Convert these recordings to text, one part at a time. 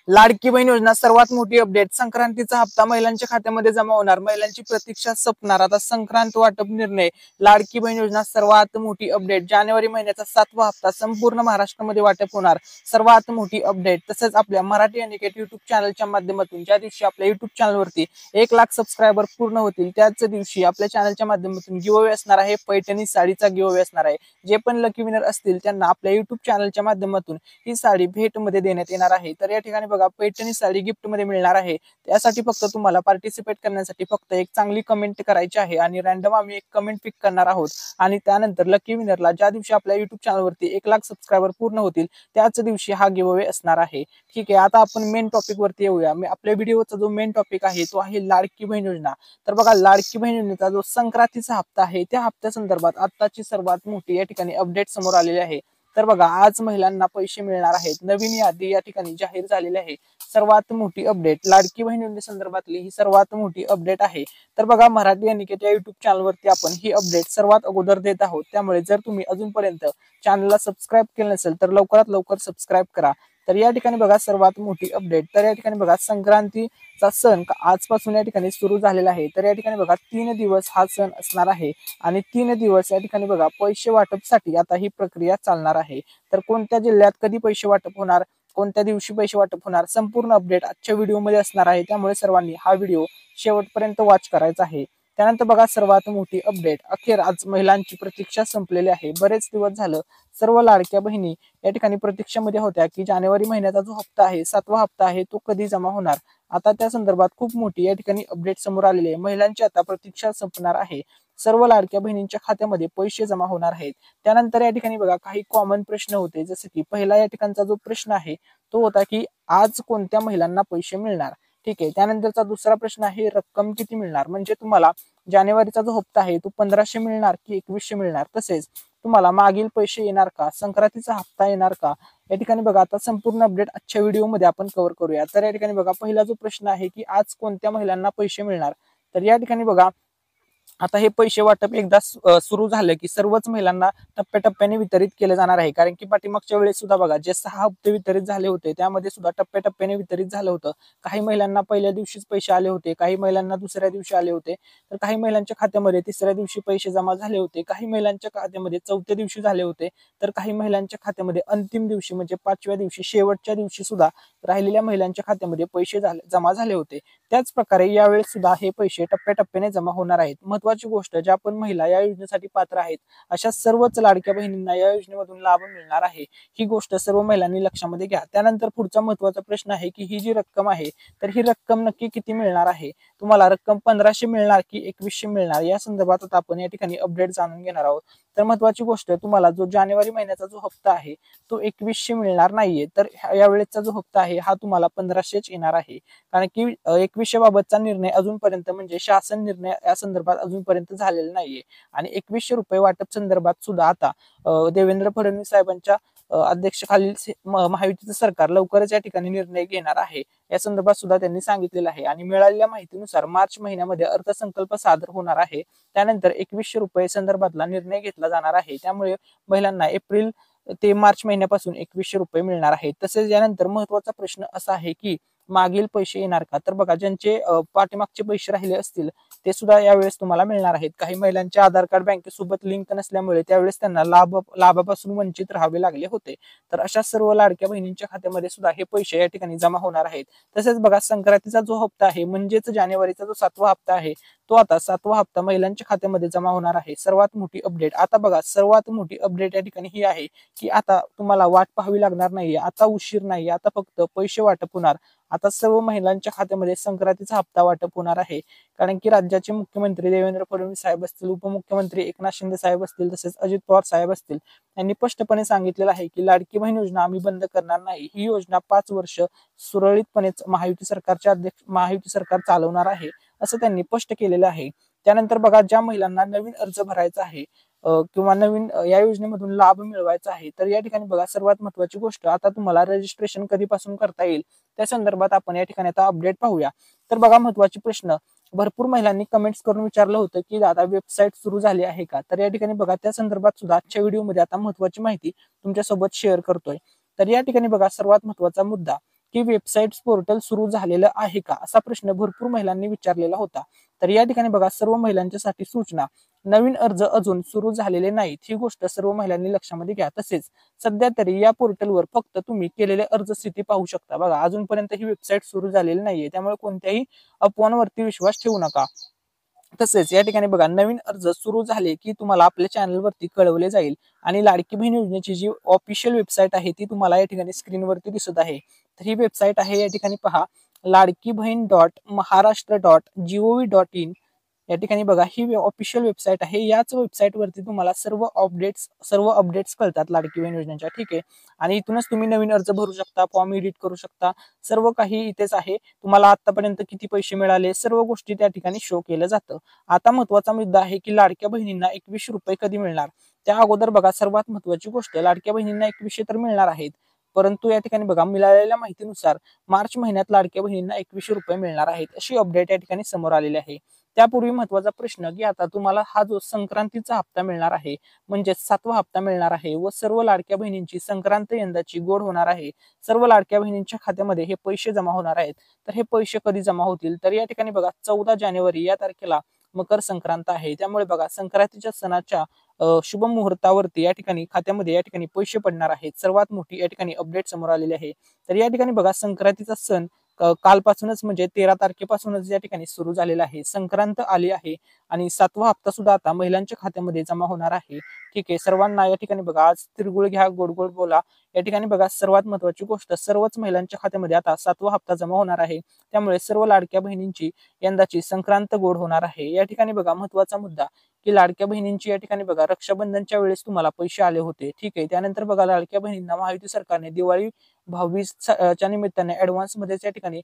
लाडकी बहीण योजना सर्वात मोठी अपडेट. संक्रांतीचा हप्ता महिलांच्या खात्यामध्ये जमा होणार. महिलांची प्रतीक्षा संपणार. आता संक्रांत वाटप निर्णय. लाडकी बहीण योजना सर्वात मोठी अपडेट. जानेवारी महिन्याचा 7वा हप्ता संपूर्ण महाराष्ट्रामध्ये वाटप होणार. सर्वात मोठी अपडेट. तसंच आपल्या मराठी अनिकेत युट्यूब चॅनलच्या माध्यमातून ज्या दिवशी आपल्या युट्यूब चॅनलवरती 1 लाख सबस्क्रायबर पूर्ण होतील त्याच दिवशी आपल्या चॅनलच्या माध्यमातून गिव्हअवे असणार आहे. पैठणी साडीचा गिव्हअवे असणार आहे. जे पण लकी विनर असतील त्यांना आपल्या युट्यूब चॅनलच्या माध्यमातून ही साडी भेट मध्ये देण्यात येणार आहे. तर या ठिकाणी बघा, पैठणी साडी गिफ्ट मध्ये मिळणार आहे. त्यासाठी फक्त तुम्हाला पार्टिसिपेट करण्यासाठी फक्त एक चांगली कमेंट करायची आहे आणि रॅन्डम आम्ही एक कमेंट पिक करणार आहोत आणि त्यानंतर लकी विनरला ज्या दिवशी आपल्या युट्यूब चॅनलवरती 1 लाख सबस्क्रायबर पूर्ण होतील त्याच दिवशी हा गिव्हअवे असणार आहे. ठीक आहे, आता आपण मेन टॉपिक वरती येऊया. आपल्या व्हिडिओचा जो मेन टॉपिक आहे तो आहे लाडकी बहीण योजना. तर बघा, लाडकी बहीण योजनेचा जो संक्रांतीचा हप्ता आहे त्या हप्त्या संदर्भात आताची सर्वात मोठी या ठिकाणी अपडेट समोर आलेली आहे. तर बघा, आज महिलांना पैसे मिळणार आहेत. नवीन यादी या ठिकाणी जाहीर झालेली आहे. सर्वात मोठी अपडेट लाडकी बहीण योजनेसंदर्भातली ही सर्वात मोठी अपडेट आहे. तर बघा, मराठी अनिकेत या युट्यूब चॅनलवरती आपण ही अपडेट सर्वात अगोदर देत आहोत. त्यामुळे जर तुम्ही अजूनपर्यंत चॅनलला सबस्क्राईब केलं नसेल तर लवकरात लवकर सबस्क्राईब करा. तर या ठिकाणी बघा सर्वात मोठी अपडेट. तर या ठिकाणी बघा, संक्रांतीचा सण आजपासून या ठिकाणी सुरू झालेला आहे. तर या ठिकाणी बघा 3 दिवस हा सण असणार आहे आणि 3 दिवस या ठिकाणी बघा पैसे वाटपसाठी आता ही प्रक्रिया चालणार आहे. तर कोणत्या जिल्ह्यात कधी पैसे वाटप होणार, कोणत्या दिवशी पैसे वाटप होणार, संपूर्ण अपडेट आजच्या व्हिडिओमध्ये असणार आहे. त्यामुळे सर्वांनी हा व्हिडिओ शेवटपर्यंत वॉच करायचा आहे. त्यानंतर बघा, सर्वात मोठी अपडेट. अखेर आज महिलांची प्रतीक्षा संपलेली आहे. बरेच दिवस झालं सर्व लाडक्या बहिणी या ठिकाणी प्रतीक्षेमध्ये होत्या की जानेवारी महिन्याचा जो हप्ता आहे 7वा हप्ता आहे तो कधी जमा होणार. आता त्या संदर्भात खूप मोठी या ठिकाणी अपडेट समोर आलेली आहे. महिलांची आता प्रतीक्षा संपणार आहे. सर्व लाडक्या बहिणींच्या खात्यामध्ये पैसे जमा होणार आहेत. त्यानंतर या ठिकाणी बघा काही कॉमन प्रश्न होते. जसे की पहिला या ठिकाणचा जो प्रश्न आहे तो होता की आज कोणत्या महिलांना पैसे मिळणार. ठीक आहे, त्यानंतरचा दुसरा प्रश्न आहे रक्कम किती मिळणार. म्हणजे तुम्हाला जानेवारीचा जो हप्ता आहे तो 1500 मिळणार की 2100 मिळणार. तसेच तुम्हाला मागील पैसे येणार का, संक्रांतीचा हप्ता येणार का. या ठिकाणी बघा आता संपूर्ण अपडेट आजच्या व्हिडिओमध्ये आपण कव्हर करूया. तर या ठिकाणी बघा पहिला जो प्रश्न आहे की आज कोणत्या महिलांना पैसे मिळणार. तर या ठिकाणी बघा आता हे पैसे वाटप एकदा सुरू झालं की सर्वच महिलांना टप्प्याटप्प्याने वितरित केलं जाणार आहे. कारण की पाठीमागच्या वेळेस सुद्धा बघा जे 6 हप्ते वितरित झाले होते त्यामध्ये सुद्धा टप्प्याटप्प्याने वितरित झालं होतं. काही महिलांना पहिल्या दिवशीच पैसे आले होते, काही महिलांना दुसऱ्या दिवशी आले होते, तर काही महिलांच्या खात्यामध्ये तिसऱ्या दिवशी पैसे जमा झाले होते, काही महिलांच्या खात्यामध्ये चौथ्या दिवशी झाले होते, तर काही महिलांच्या खात्यामध्ये अंतिम दिवशी म्हणजे 5व्या दिवशी शेवटच्या दिवशी सुद्धा राहिलेल्या महिलांच्या खात्यामध्ये पैसे जमा झाले होते. त्याच प्रकारे यावेळेस सुद्धा हे पैसे टप्प्याटप्प्याने जमा होणार आहेत. महत्वाची गोष्ट, ज्या पण महिला या योजनेसाठी पात्र आहेत अशा सर्वच लाडक्या बहिणींना या योजनेमधून लाभ मिळणार आहे. ही गोष्ट सर्व महिलांनी लक्षामध्ये घ्या. त्यानंतर पुढचा महत्वाचा प्रश्न आहे की ही जी रक्कम आहे तर ही रक्कम नक्की किती मिळणार आहे. तुम्हाला रक्कम 1500 मिळणार की 2100 मिळणार या संदर्भात आता आपण या ठिकाणी अपडेट जाणून घेणार आहोत. तर महत्वाची गोष्ट, तुम्हाला जो जानेवारी महिन्याचा जो हप्ता आहे तो 2100 मिळणार नाहीये. तर यावेळेसचा जो हप्ता आहे हा तुम्हाला 1500च येणार आहे. कारण की 2100 बाबतचा निर्णय अजूनपर्यंत म्हणजे शासन निर्णय या संदर्भात अजूनपर्यंत झालेला नाहीये. आणि 2100 रुपये वाटप संदर्भात सुद्धा आता देवेंद्र फडणवीस साहेबांच्या अध्यक्षतेखालील महायुतीचं सरकार लवकरच या ठिकाणी निर्णय घेणार आहे. या संदर्भात सुद्धा त्यांनी सांगितलेलं आहे. आणि मिळालेल्या माहितीनुसार मार्च महिन्यामध्ये अर्थसंकल्प सादर होणार आहे. त्यानंतर 2100 रुपये संदर्भातला निर्णय घेतला जाणार आहे. त्यामुळे महिलांना एप्रिल ते मार्च महिन्यापासून 2100 रुपये मिळणार आहेत. तसेच यानंतर महत्वाचा प्रश्न असा आहे की मागील पैसे येणार का. तर बघा, ज्यांचे पाठीमागचे पैसे राहिले असतील ते सुद्धा यावेळेस तुम्हाला मिळणार आहेत. काही महिलांचे आधार कार्ड बँकेसोबत लिंक नसल्यामुळे त्यावेळेस त्यांना लाभापासून वंचित राहावे लागले होते. तर अशा सर्व लाडक्या बहिणींच्या खात्यामध्ये सुद्धा हे पैसे या ठिकाणी जमा होणार आहेत. तसेच बघा, संक्रांतीचा जो हप्ता आहे म्हणजेच जानेवारीचा जो 7वा हप्ता आहे तो आता 7वा हप्ता महिलांच्या खात्यामध्ये जमा होणार आहे. सर्वात मोठी अपडेट. आता बघा, सर्वात मोठी अपडेट या ठिकाणी ही आहे की आता तुम्हाला वाट पाहावी लागणार नाहीये. आता उशीर नाही, आता फक्त पैसे वाटप होणार. आता सर्व महिलांच्या खात्यामध्ये संक्रांतीचा हप्ता वाटप होणार आहे. कारण की राज्याचे मुख्यमंत्री देवेंद्र फडणवीस साहेब असतील, उपमुख्यमंत्री एकनाथ शिंदे साहेब असतील, तसेच अजित पवार साहेब असतील, यांनी स्पष्टपणे सांगितलेलं आहे की लाडकी बहीण योजना आम्ही बंद करणार नाही. ही योजना 5 वर्ष सुरळीतपणे महायुती सरकार चालवणार आहे असं त्यांनी स्पष्ट केलेलं आहे. त्यानंतर बघा, ज्या महिलांना नवीन अर्ज भरायचा आहे किंवा नवीन या योजनेमधून लाभ मिळवायचा आहे तर या ठिकाणी बघा सर्वात महत्वाची गोष्ट, आता तुम्हाला रजिस्ट्रेशन कधीपासून करता येईल त्या संदर्भात आपण या ठिकाणी आता अपडेट पाहूया. तर बघा, महत्वाचे प्रश्न भरपूर महिलांनी कमेंट्स करून विचारलं होतं की दादा वेबसाईट सुरू झाली आहे का. तर या ठिकाणी बघा त्या संदर्भात सुद्धा आजच्या व्हिडिओमध्ये आता महत्वाची माहिती तुमच्यासोबत शेअर करतोय. तर या ठिकाणी बघा सर्वात महत्वाचा मुद्दा ही वेबसाईट पोर्टल सुरू झालेलं आहे का, असा प्रश्न भरपूर महिलांनी विचारलेला होता. तर या ठिकाणी बघा सर्व महिलांच्यासाठी सूचना, नवीन अर्ज अजून सुरू झालेले नाहीत ही गोष्ट सर्व महिलांनी लक्षामध्ये घ्या. तसेच सध्या तरी या पोर्टलवर फक्त तुम्ही केलेले अर्ज स्थिती पाहू शकता. बघा अजूनपर्यंत ही वेबसाईट सुरू झालेली नाहीये, त्यामुळे कोणत्याही अफवांवरती विश्वास ठेवू नका. तसेच या ठिकाणी बघा नवीन अर्ज सुरू झाले की तुम्हाला आपल्या चॅनलवरती कळवले जाईल. आणि लाडकी बहीण योजनेची जी ऑफिशियल वेबसाईट आहे ती तुम्हाला या ठिकाणी स्क्रीनवरती दिसत आहे. तर ही वेबसाईट आहे या ठिकाणी पहा, लाडकी बहीण .महाराष्ट्र.gov.in. या ठिकाणी बघा ही ऑफिशियल वेबसाईट आहे. याच वेबसाईटवरती तुम्हाला सर्व अपडेट्स कळतात लाडकी बहीण योजनेच्या. ठीक आहे. आणि इथूनच तुम्ही नवीन अर्ज भरू शकता, फॉर्म एडिट करू शकता, सर्व काही इथेच आहे. तुम्हाला आतापर्यंत किती पैसे मिळाले सर्व गोष्टी त्या ठिकाणी शो केलं जातं. आता महत्वाचा मुद्दा आहे की लाडक्या बहिणींना 2100 रुपये कधी मिळणार. त्या अगोदर बघा सर्वात महत्वाची गोष्ट, लाडक्या बहिणींना 2100 तर मिळणार आहेत, परंतु या ठिकाणी बघा मिळालेल्या माहितीनुसार मार्च महिन्यात लाडक्या बहिणींना 2100 रुपये मिळणार आहेत, अशी अपडेट या ठिकाणी समोर आलेली आहे. त्यापूर्वी महत्वाचा प्रश्न की आता तुम्हाला हा जो संक्रांतीचा हप्ता मिळणार आहे, म्हणजे 7वा हप्ता मिळणार आहे व सर्व लाडक्या बहिणींची संक्रांत यंदाची गोड होणार आहे. सर्व लाडक्या बहिणींच्या खात्यामध्ये हे पैसे जमा होणार आहेत. तर हे पैसे कधी जमा होतील, तर या ठिकाणी बघा 14 जानेवारी या तारखेला मकर संक्रांत आहे. त्यामुळे बघा संक्रांतीच्या सणाच्या शुभ मुहूर्तावरती या ठिकाणी खात्यामध्ये या ठिकाणी पैसे पडणार आहेत. सर्वात मोठी या ठिकाणी अपडेट समोर आलेली आहे. तर या ठिकाणी बघा संक्रांतीचा सण कालपासूनच म्हणजे 13 तारखेपासूनच या ठिकाणी सुरू झालेला आहे. संक्रांत आली आहे आणि 7वा हप्ता सुद्धा आता महिलांच्या खात्यामध्ये जमा होणार आहे. ठीक आहे. सर्वांना या ठिकाणी बघा आज तिळगुळ घ्या गोड गोड बोला. या ठिकाणी बघा सर्वात महत्वाची गोष्ट, सर्वच महिलांच्या खात्यामध्ये आता 7वा हप्ता जमा होणार आहे. त्यामुळे सर्व लाडक्या बहिणींची यंदाची संक्रांत गोड होणार आहे. या ठिकाणी बघा महत्वाचा मुद्दा की लाडक्या बहिणींची या ठिकाणी बघा रक्षाबंधनच्या वेळेस तुम्हाला पैसे आले होते. ठीक आहे. त्यानंतर बघा लाडक्या बहिणींना महायुती सरकारने दिवाळी भाऊबीजच्या निमित्ताने ऍडव्हान्स मध्ये या ठिकाणी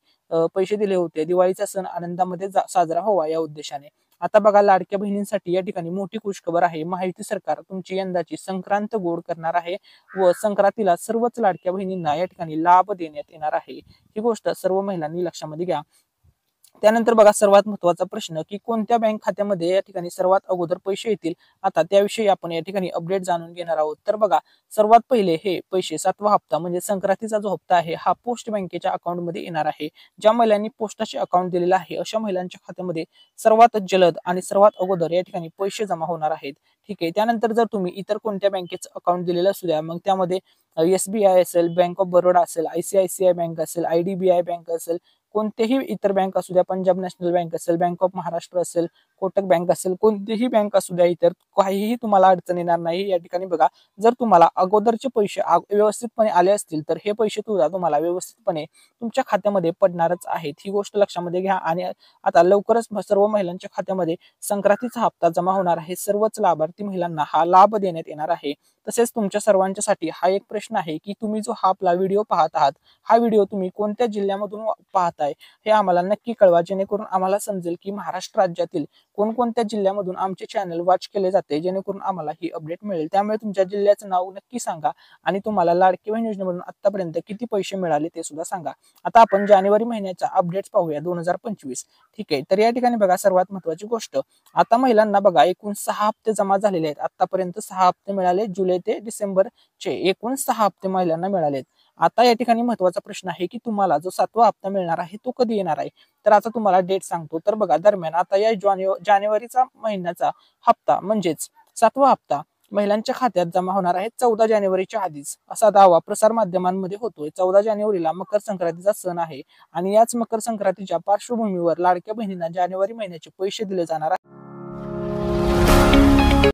पैसे दिले होते. दिवाळीचा सण आनंदामध्ये साजरा व्हावा या उद्देशाने. आता बघा लाडक्या बहिणींसाठी या ठिकाणी मोठी खुशखबर आहे. महायुती सरकार तुमची यंदाची संक्रांत गोड करणार आहे व संक्रांतीला सर्वच लाडक्या बहिणींना या ठिकाणी लाभ देण्यात येणार आहे. ही गोष्ट सर्व महिलांनी लक्षामध्ये घ्या. त्यानंतर बघा सर्वात महत्वाचा प्रश्न की कोणत्या बँक खात्यामध्ये या ठिकाणी सर्वात अगोदर पैसे येतील. आता त्याविषयी आपण या ठिकाणी अपडेट जाणून घेणार आहोत. तर बघा सर्वात पहिले हे पैसे 7वा हप्ता म्हणजे संक्रांतीचा जो हप्ता आहे हा पोस्ट बँकेच्या अकाउंटमध्ये येणार आहे. ज्या महिलांनी पोस्टाचे अकाउंट दिलेलं आहे अशा महिलांच्या खात्यामध्ये सर्वात जलद आणि सर्वात अगोदर या ठिकाणी पैसे जमा होणार आहेत. ठीक आहे. त्यानंतर जर तुम्ही इतर कोणत्या बँकेचं अकाउंट दिलेलं असू द्या, मग त्यामध्ये SBI असेल, बँक ऑफ बरोडा असेल, ICICI बँक असेल, IDBI बँक असेल, कोणतेही इतर बँक असू द्या, पंजाब नॅशनल बँक असेल, बँक ऑफ महाराष्ट्र असेल, कोटक बँक असेल, कोणतीही बँक असू द्या, इतर काहीही तुम्हाला अडचण येणार नाही. या ठिकाणी बघा जर तुम्हाला अगोदरचे पैसे व्यवस्थितपणे आले असतील तर हे पैसे तुम्हाला व्यवस्थितपणे तुमच्या खात्यामध्ये पडणारच आहेत. ही गोष्ट लक्षामध्ये घ्या. आणि आता लवकरच सर्व महिलांच्या खात्यामध्ये संक्रांतीचा हप्ता जमा होणार आहे. सर्वच लाभार्थी महिलांना हा लाभ देण्यात येणार आहे. तसेच तुमच्या सर्वांच्यासाठी हा एक प्रश्न आहे की तुम्ही जो हा आपला व्हिडिओ पाहत आहात, हा व्हिडिओ तुम्ही कोणत्या जिल्ह्यामधून पाहताय हे आम्हाला नक्की कळवा, जेणेकरून आम्हाला समजेल की महाराष्ट्र राज्यातील कोणकोणत्या जिल्ह्यामधून आमचे चॅनल वॉच केले जाते, जेणेकरून आम्हाला ही अपडेट मिळेल. त्यामुळे तुमच्या जिल्ह्याचं नाव नक्की सांगा आणि तुम्हाला लाडकी बहीण योजनेमधून आतापर्यंत किती पैसे मिळाले ते सुद्धा सांगा. आता आपण जानेवारी महिन्याच्या अपडेट्स पाहूया 2025. ठीक आहे. तर या ठिकाणी बघा सर्वात महत्वाची गोष्ट, आता महिलांना बघा एकूण 6 हप्ते जमा झालेले आहेत. आतापर्यंत 6 हप्ते मिळाले. जुलै ते डिसेंबरचे एकूण 6 हप्ते महिलांना मिळालेत. आता या ठिकाणी महत्वाचा प्रश्न आहे की तुम्हाला जो 7वा हप्ता मिळणार आहे तो कधी येणार आहे. तर आता तुम्हाला डेट सांगतो. तर बघा दरम्यान आता या जानेवारीचा महिन्याचा हप्ता म्हणजेच 7वा हप्ता महिलांच्या खात्यात जमा होणार आहे 14 जानेवारीच्या आधीच, असा दावा प्रसार माध्यमांमध्ये होतोय. 14 जानेवारीला मकर संक्रांतीचा सण आहे आणि याच मकर संक्रांतीच्या पार्श्वभूमीवर लाडक्या बहिणींना जानेवारी महिन्याचे पैसे दिले जाणार आहे.